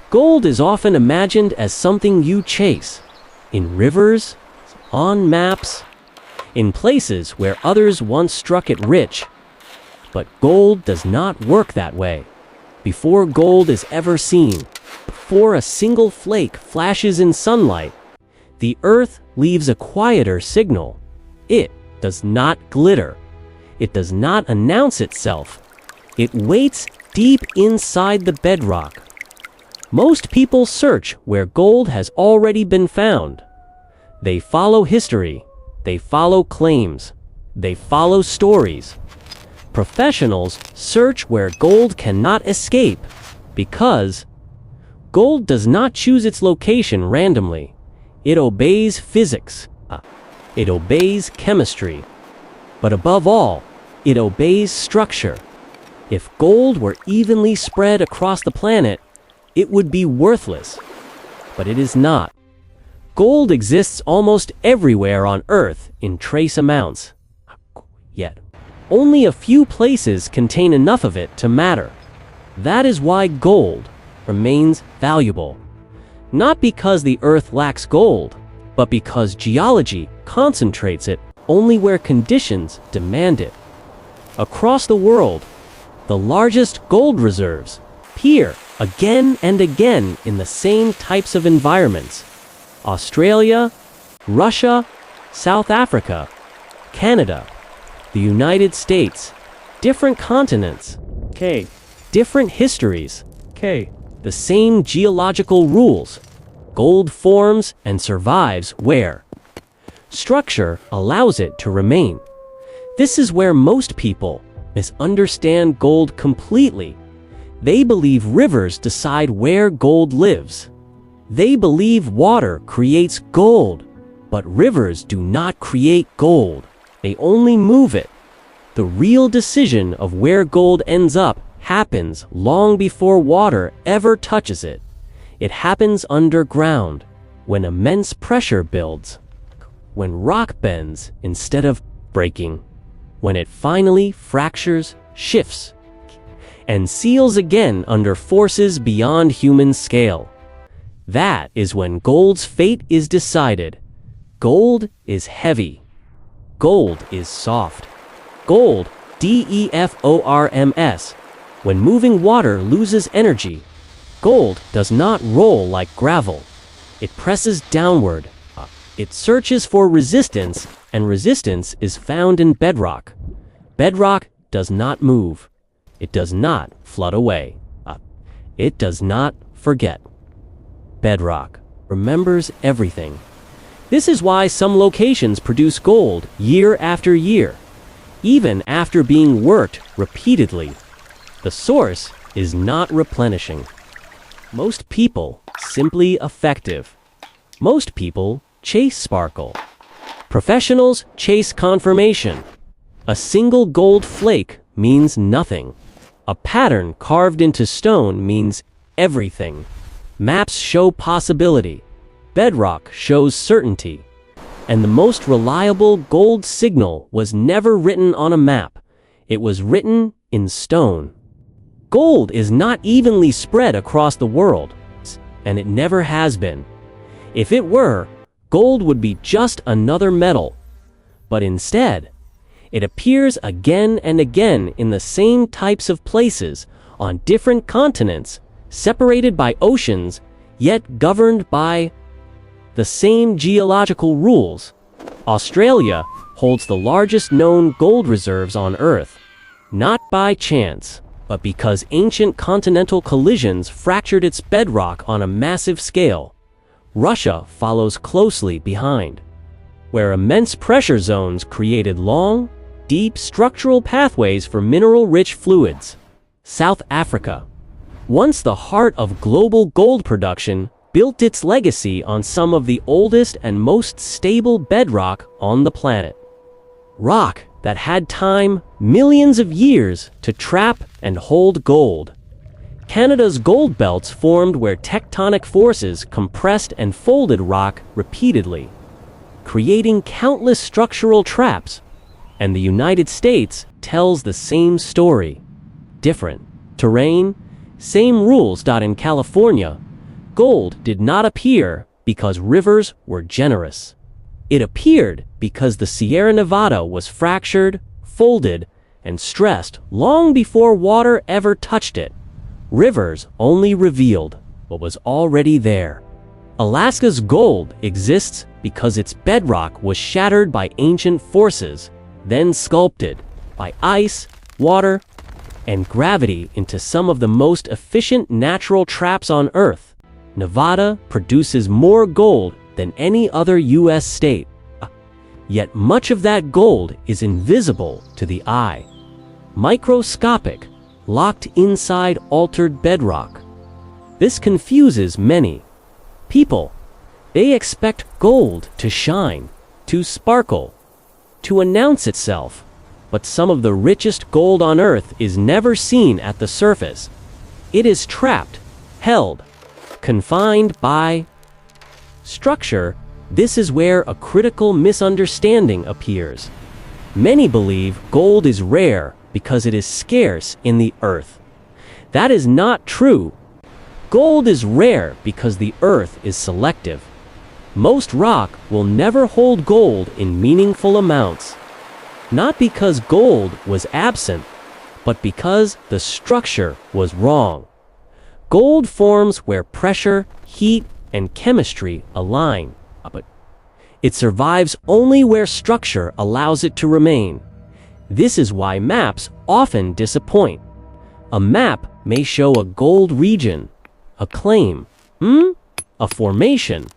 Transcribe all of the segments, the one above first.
Gold is often imagined as something you chase, in rivers, on maps, in places where others once struck it rich. But gold does not work that way. Before gold is ever seen, before a single flake flashes in sunlight, the earth leaves a quieter signal. It does not glitter. It does not announce itself. It waits deep inside the bedrock. Most people search where gold has already been found. They follow history. They follow claims. They follow stories. Professionals search where gold cannot escape because gold does not choose its location randomly. It obeys physics. It obeys chemistry. But above all, it obeys structure. If gold were evenly spread across the planet, it would be worthless. But it is not. Gold exists almost everywhere on Earth in trace amounts. Yet, only a few places contain enough of it to matter. That is why gold remains valuable. Not because the Earth lacks gold, but because geology concentrates it only where conditions demand it. Across the world, the largest gold reserves appear again and again in the same types of environments. Australia, Russia, South Africa, Canada, the United States, different continents, different histories, the same geological rules. Gold forms and survives where structure allows it to remain. This is where most people misunderstand gold completely. They believe rivers decide where gold lives. They believe water creates gold, but rivers do not create gold. They only move it. The real decision of where gold ends up happens long before water ever touches it. It happens underground, when immense pressure builds, when rock bends instead of breaking, when it finally fractures, shifts, and seals again under forces beyond human scale. That is when gold's fate is decided. Gold is heavy. Gold is soft. Gold, deforms. When moving water loses energy, gold does not roll like gravel. It presses downward. It searches for resistance, and resistance is found in bedrock. Bedrock does not move. It does not flood away. It does not forget. Bedrock remembers everything. This is why some locations produce gold year after year, even after being worked repeatedly. The source is not replenishing. Most people simply effective. Most people chase sparkle. Professionals chase confirmation. A single gold flake means nothing. A pattern carved into stone means everything. Maps show possibility. Bedrock shows certainty. And the most reliable gold signal was never written on a map. It was written in stone. Gold is not evenly spread across the world, and it never has been. If it were, gold would be just another metal. But instead, it appears again and again in the same types of places, on different continents, separated by oceans, yet governed by the same geological rules. Australia holds the largest known gold reserves on Earth, not by chance, but because ancient continental collisions fractured its bedrock on a massive scale. Russia follows closely behind, where immense pressure zones created long, deep structural pathways for mineral-rich fluids. South Africa, once the heart of global gold production, built its legacy on some of the oldest and most stable bedrock on the planet. Rock that had time, millions of years, to trap and hold gold. Canada's gold belts formed where tectonic forces compressed and folded rock repeatedly, creating countless structural traps. And the United States tells the same story. Different terrain, same rules. In California, gold did not appear because rivers were generous. It appeared because the Sierra Nevada was fractured, folded, and stressed long before water ever touched it. Rivers only revealed what was already there. Alaska's gold exists because its bedrock was shattered by ancient forces, then sculpted by ice, water, and gravity into some of the most efficient natural traps on Earth. Nevada produces more gold than any other U.S. state. Yet much of that gold is invisible to the eye. Microscopic, locked inside altered bedrock. This confuses many people. They expect gold to shine, to sparkle, to announce itself. But some of the richest gold on Earth is never seen at the surface. It is trapped, held, confined by structure. This is where a critical misunderstanding appears. Many believe gold is rare because it is scarce in the Earth. That is not true. Gold is rare because the Earth is selective. Most rock will never hold gold in meaningful amounts. Not because gold was absent, but because the structure was wrong. Gold forms where pressure, heat, and chemistry align, but it survives only where structure allows it to remain. This is why maps often disappoint. A map may show a gold region, a claim, a formation,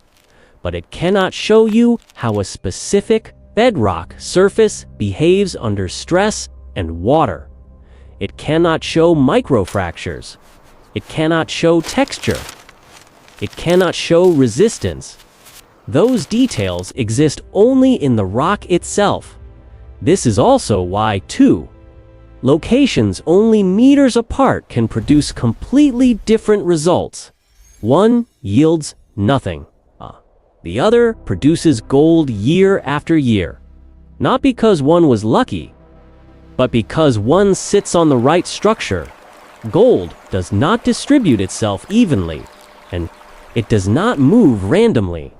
but it cannot show you how a specific bedrock surface behaves under stress and water. It cannot show microfractures. It cannot show texture. It cannot show resistance. Those details exist only in the rock itself. This is also why two locations only meters apart can produce completely different results. One yields nothing. The other produces gold year after year. Not because one was lucky, but because one sits on the right structure. Gold does not distribute itself evenly, and it does not move randomly.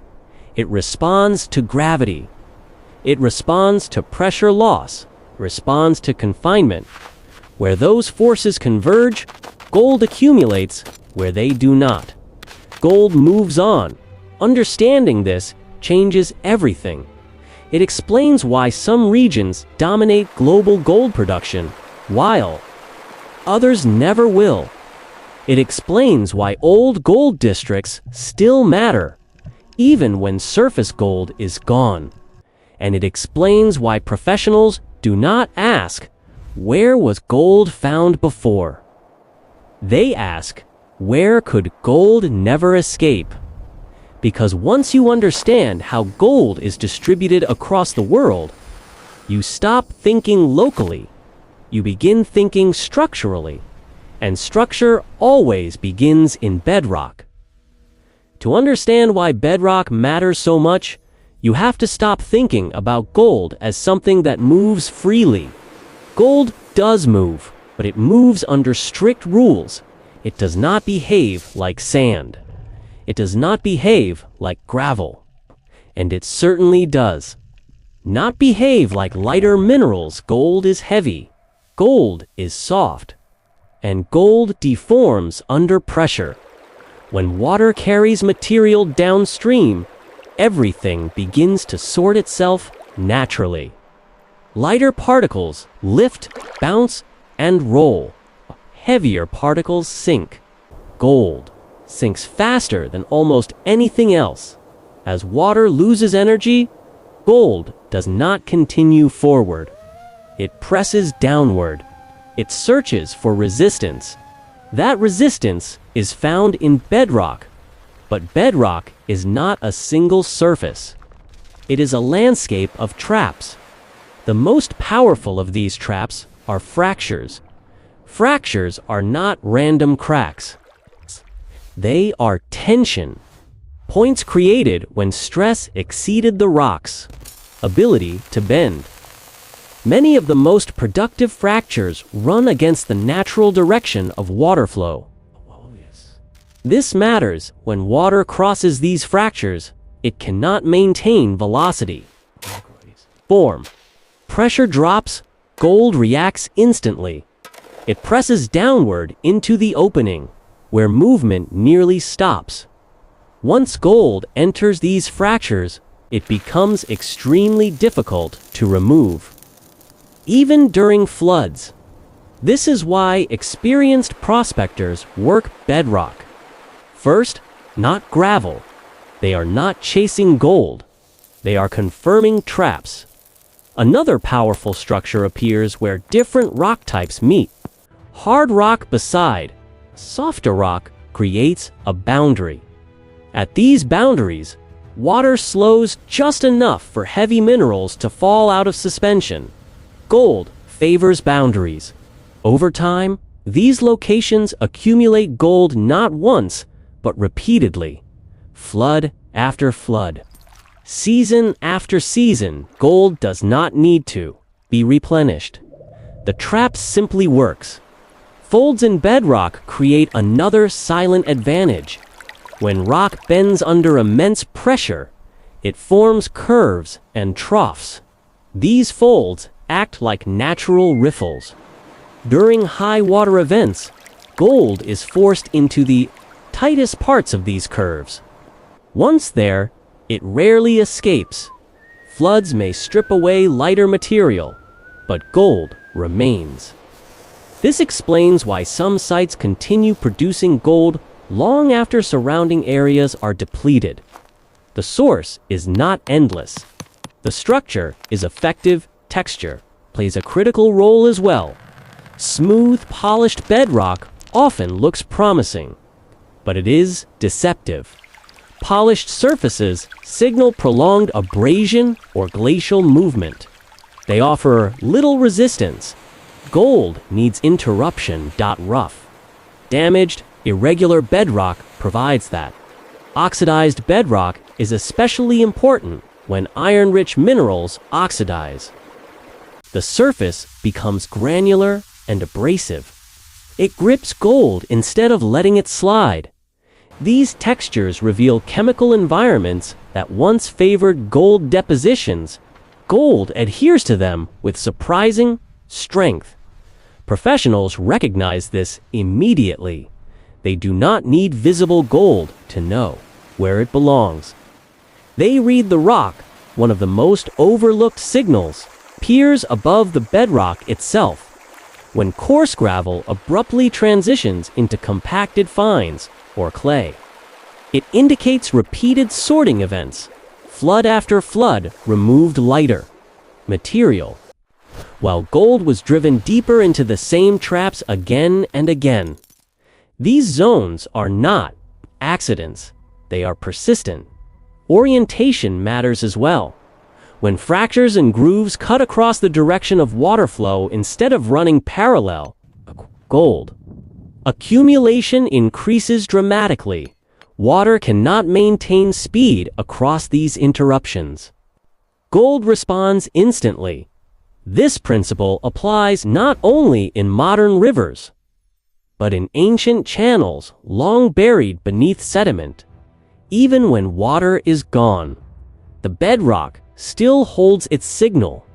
It responds to gravity. It responds to pressure loss, responds to confinement. Where those forces converge, gold accumulates. Where they do not, gold moves on. Understanding this changes everything. It explains why some regions dominate global gold production, while others never will. It explains why old gold districts still matter, even when surface gold is gone. And it explains why professionals do not ask, "Where was gold found before?" They ask, "Where could gold never escape?" Because once you understand how gold is distributed across the world, you stop thinking locally. You begin thinking structurally, and structure always begins in bedrock. To understand why bedrock matters so much, you have to stop thinking about gold as something that moves freely. Gold does move, but it moves under strict rules. It does not behave like sand. It does not behave like gravel. And it certainly does not behave like lighter minerals. Gold is heavy. Gold is soft. And gold deforms under pressure. When water carries material downstream, everything begins to sort itself naturally. Lighter particles lift, bounce, and roll. Heavier particles sink. Gold sinks faster than almost anything else. As water loses energy, gold does not continue forward. It presses downward. It searches for resistance. That resistance is found in bedrock. But bedrock is not a single surface. It is a landscape of traps. The most powerful of these traps are fractures. Fractures are not random cracks. They are tension. Points created when stress exceeded the rock's ability to bend. Many of the most productive fractures run against the natural direction of water flow. This matters when water crosses these fractures, it cannot maintain velocity. Form. Pressure drops, gold reacts instantly. It presses downward into the opening, where movement nearly stops. Once gold enters these fractures, it becomes extremely difficult to remove. Even during floods. This is why experienced prospectors work bedrock. First, not gravel. They are not chasing gold. They are confirming traps. Another powerful structure appears where different rock types meet. Hard rock beside softer rock creates a boundary. At these boundaries, water slows just enough for heavy minerals to fall out of suspension. Gold favors boundaries. Over time, these locations accumulate gold not once, but repeatedly. Flood after flood. Season after season, gold does not need to be replenished. The trap simply works. Folds in bedrock create another silent advantage. When rock bends under immense pressure, it forms curves and troughs. These folds act like natural riffles. During high water events, gold is forced into the tightest parts of these curves. Once there, it rarely escapes. Floods may strip away lighter material, but gold remains. This explains why some sites continue producing gold long after surrounding areas are depleted. The source is not endless. The structure is effective. Texture plays a critical role as well. Smooth, polished bedrock often looks promising, but it is deceptive. Polished surfaces signal prolonged abrasion or glacial movement. They offer little resistance. Gold needs interruption. Rough, damaged, irregular bedrock provides that. Oxidized bedrock is especially important when iron-rich minerals oxidize. The surface becomes granular and abrasive. It grips gold instead of letting it slide. These textures reveal chemical environments that once favored gold depositions. Gold adheres to them with surprising strength. Professionals recognize this immediately. They do not need visible gold to know where it belongs. They read the rock, one of the most overlooked signals, peers above the bedrock itself. When coarse gravel abruptly transitions into compacted fines or clay, it indicates repeated sorting events. Flood after flood removed lighter material, while gold was driven deeper into the same traps again and again. These zones are not accidents, they are persistent. Orientation matters as well. When fractures and grooves cut across the direction of water flow instead of running parallel, gold accumulation increases dramatically. Water cannot maintain speed across these interruptions. Gold responds instantly. This principle applies not only in modern rivers, but in ancient channels long buried beneath sediment. Even when water is gone, the bedrock still holds its signal.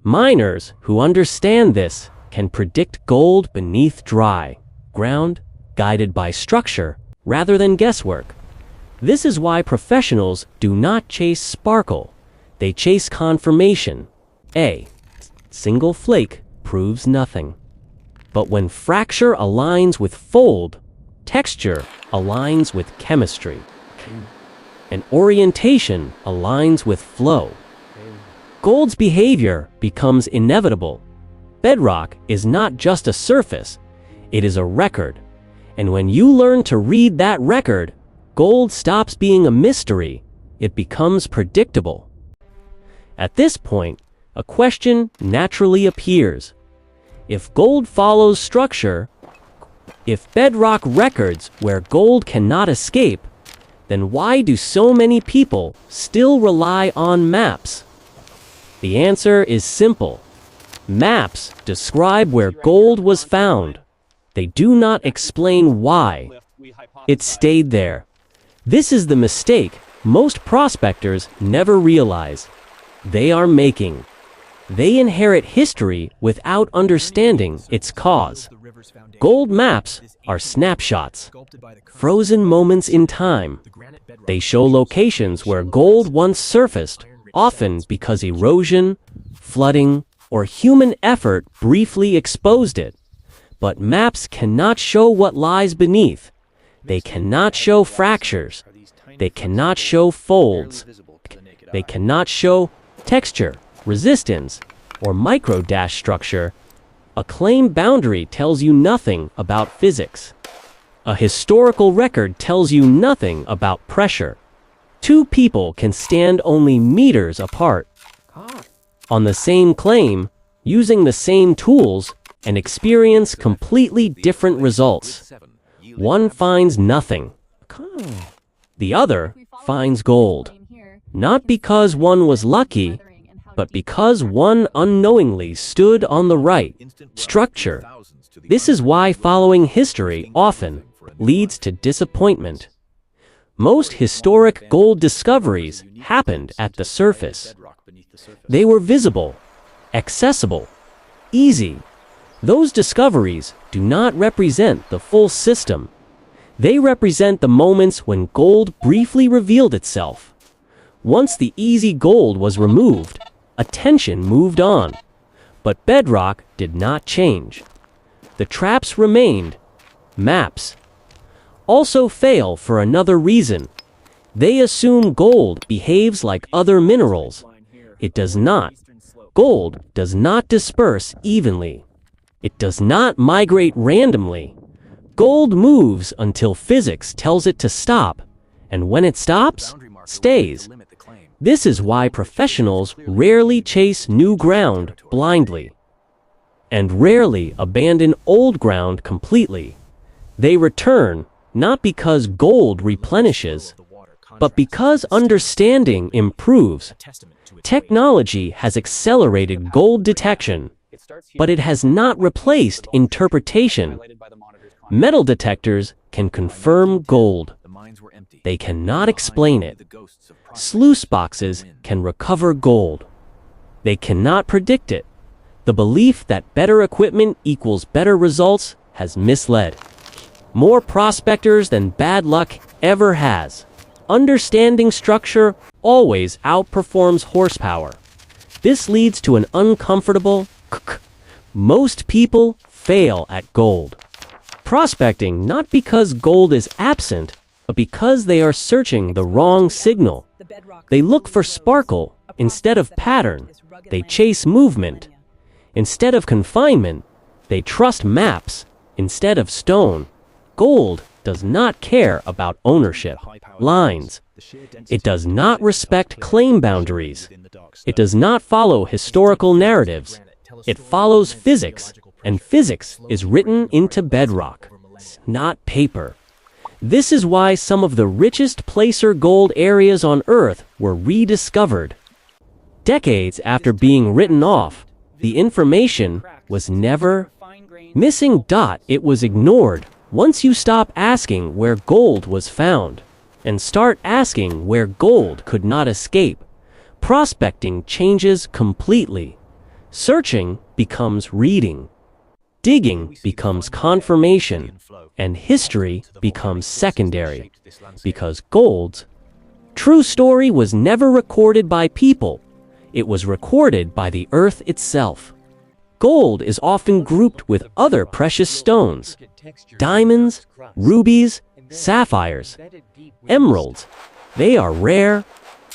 Miners who understand this can predict gold beneath dry ground, guided by structure rather than guesswork. This is why professionals do not chase sparkle, they chase confirmation. A single flake proves nothing. But when fracture aligns with fold, texture aligns with chemistry, and orientation aligns with flow, gold's behavior becomes inevitable. Bedrock is not just a surface, it is a record. And when you learn to read that record, gold stops being a mystery, it becomes predictable. At this point, a question naturally appears. If gold follows structure, if bedrock records where gold cannot escape, then why do so many people still rely on maps? The answer is simple. Maps describe where gold was found. They do not explain why. It stayed there. This is the mistake most prospectors never realize they are making. They inherit history without understanding its cause. Gold maps are snapshots, frozen moments in time. They show locations where gold once surfaced, often because erosion, flooding, or human effort briefly exposed it. But maps cannot show what lies beneath. They cannot show fractures. They cannot show folds. They cannot show texture, resistance, or micro-dash structure. A claim boundary tells you nothing about physics. A historical record tells you nothing about pressure. Two people can stand only meters apart on the same claim, using the same tools, and experience completely different results. One finds nothing. The other finds gold. Not because one was lucky, but because one unknowingly stood on the right structure. This is why following history often leads to disappointment. Most historic gold discoveries happened at the surface. They were visible, accessible, easy. Those discoveries do not represent the full system. They represent the moments when gold briefly revealed itself. Once the easy gold was removed, attention moved on. But bedrock did not change. The traps remained. Maps also fail for another reason. They assume gold behaves like other minerals. It does not. Gold does not disperse evenly. It does not migrate randomly. Gold moves until physics tells it to stop, and when it stops, stays. This is why professionals rarely chase new ground blindly, and rarely abandon old ground completely. They return, not because gold replenishes, but because understanding improves. Technology has accelerated gold detection, but it has not replaced interpretation. Metal detectors can confirm gold. They cannot explain it. Sluice boxes can recover gold. They cannot predict it. The belief that better equipment equals better results has misled more prospectors than bad luck ever has. Understanding structure always outperforms horsepower. This leads to an uncomfortable most people fail at gold prospecting, not because gold is absent, but because they are searching the wrong signal. They look for sparkle instead of pattern. They chase movement instead of confinement. They trust maps instead of stone. Gold does not care about ownership lines. It does not respect claim boundaries. It does not follow historical narratives. It follows physics, and physics is written into bedrock, not paper. This is why some of the richest placer gold areas on Earth were rediscovered. Decades after being written off, the information was never missing. It was ignored. Once you stop asking where gold was found and start asking where gold could not escape, prospecting changes completely. Searching becomes reading. Digging becomes confirmation, and history becomes secondary, because gold's true story was never recorded by people. It was recorded by the earth itself. Gold is often grouped with other precious stones: diamonds, rubies, sapphires, emeralds. They are rare,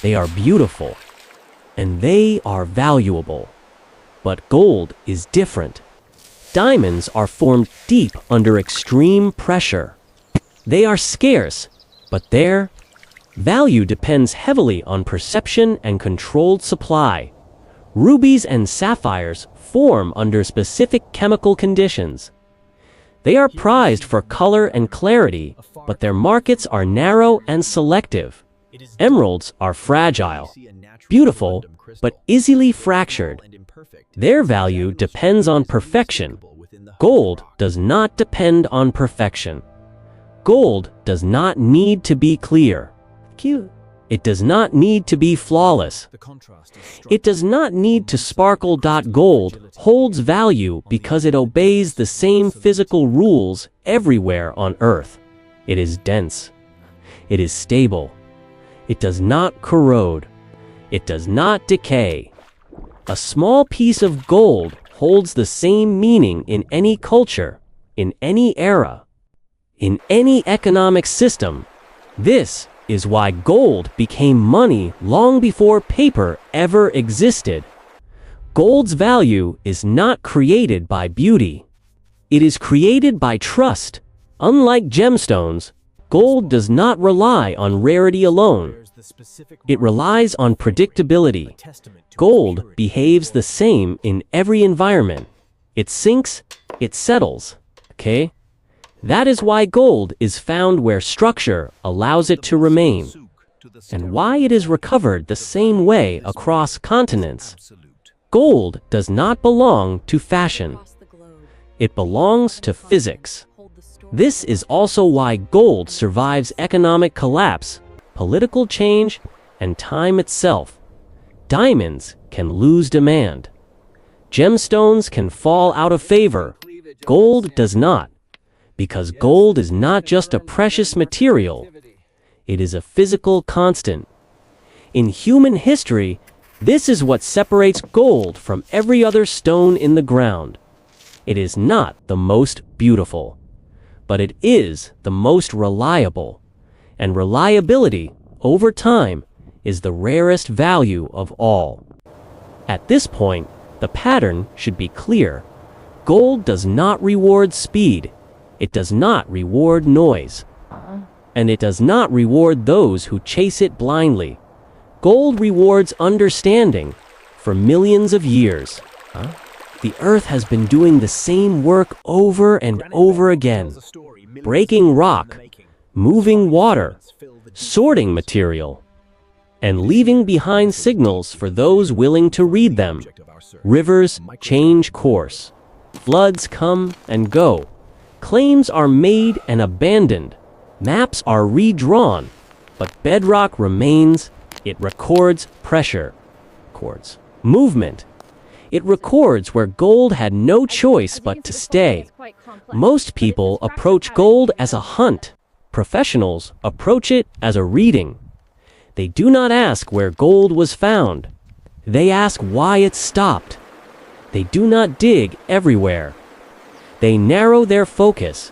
they are beautiful, and they are valuable. But gold is different. Diamonds are formed deep under extreme pressure. They are scarce, but their value depends heavily on perception and controlled supply. Rubies and sapphires form under specific chemical conditions. They are prized for color and clarity, but their markets are narrow and selective. Emeralds are fragile, beautiful, but easily fractured. Their value depends on perfection. Gold does not depend on perfection. Gold does not need to be clear. It does not need to be flawless. It does not need to sparkle. Gold holds value because it obeys the same physical rules everywhere on Earth. It is dense. It is stable. It does not corrode. It does not decay. A small piece of gold holds the same meaning in any culture, in any era, in any economic system. This is why gold became money long before paper ever existed. Gold's value is not created by beauty. It is created by trust. Unlike gemstones, gold does not rely on rarity alone. It relies on predictability. Gold behaves the same in every environment. It sinks, it settles. Okay? That is why gold is found where structure allows it to remain, and why it is recovered the same way across continents. Gold does not belong to fashion. It belongs to physics. This is also why gold survives economic collapse, political change, and time itself. Diamonds can lose demand. Gemstones can fall out of favor. Gold does not. Because gold is not just a precious material, it is a physical constant. In human history, this is what separates gold from every other stone in the ground. It is not the most beautiful, but it is the most reliable. And reliability, over time, is the rarest value of all. At this point, the pattern should be clear. Gold does not reward speed. It does not reward noise. And it does not reward those who chase it blindly. Gold rewards understanding for millions of years. The Earth has been doing the same work over and over again. Breaking rock, moving water, sorting material, and leaving behind signals for those willing to read them. Rivers change course. Floods come and go. Claims are made and abandoned. Maps are redrawn. But bedrock remains. It records pressure. Records movement. It records where gold had no choice but to stay. Most people approach gold as a hunt. Professionals approach it as a reading. They do not ask where gold was found. They ask why it stopped. They do not dig everywhere. They narrow their focus,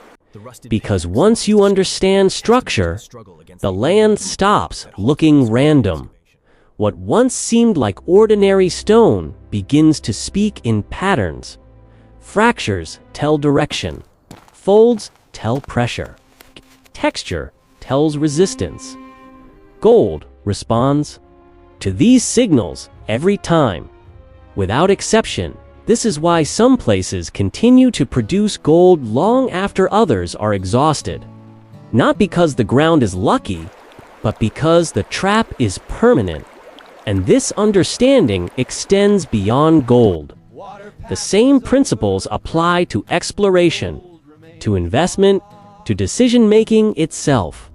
because once you understand structure, the land stops looking random. What once seemed like ordinary stone begins to speak in patterns. Fractures tell direction. Folds tell pressure. Texture tells resistance. Gold responds to these signals every time, without exception. This is why some places continue to produce gold long after others are exhausted. Not because the ground is lucky, but because the trap is permanent. And this understanding extends beyond gold. The same principles apply to exploration, to investment, to decision-making itself.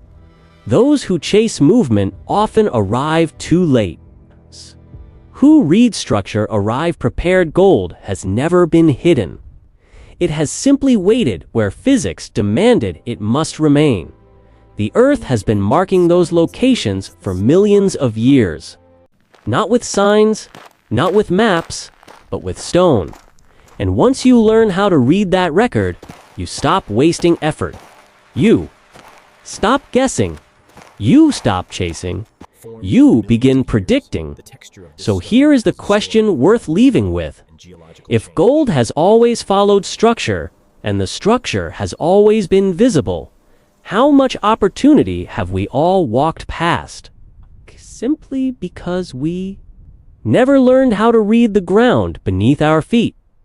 Those who chase movement often arrive too late. Who reads structure arrive prepared. Gold has never been hidden. It has simply waited where physics demanded it must remain. The Earth has been marking those locations for millions of years. Not with signs, not with maps, but with stone. And once you learn how to read that record, you stop wasting effort. You stop guessing. You stop chasing. You begin predicting. So here is the question worth leaving with. If gold has always followed structure, and the structure has always been visible, how much opportunity have we all walked past? Simply because we never learned how to read the ground beneath our feet.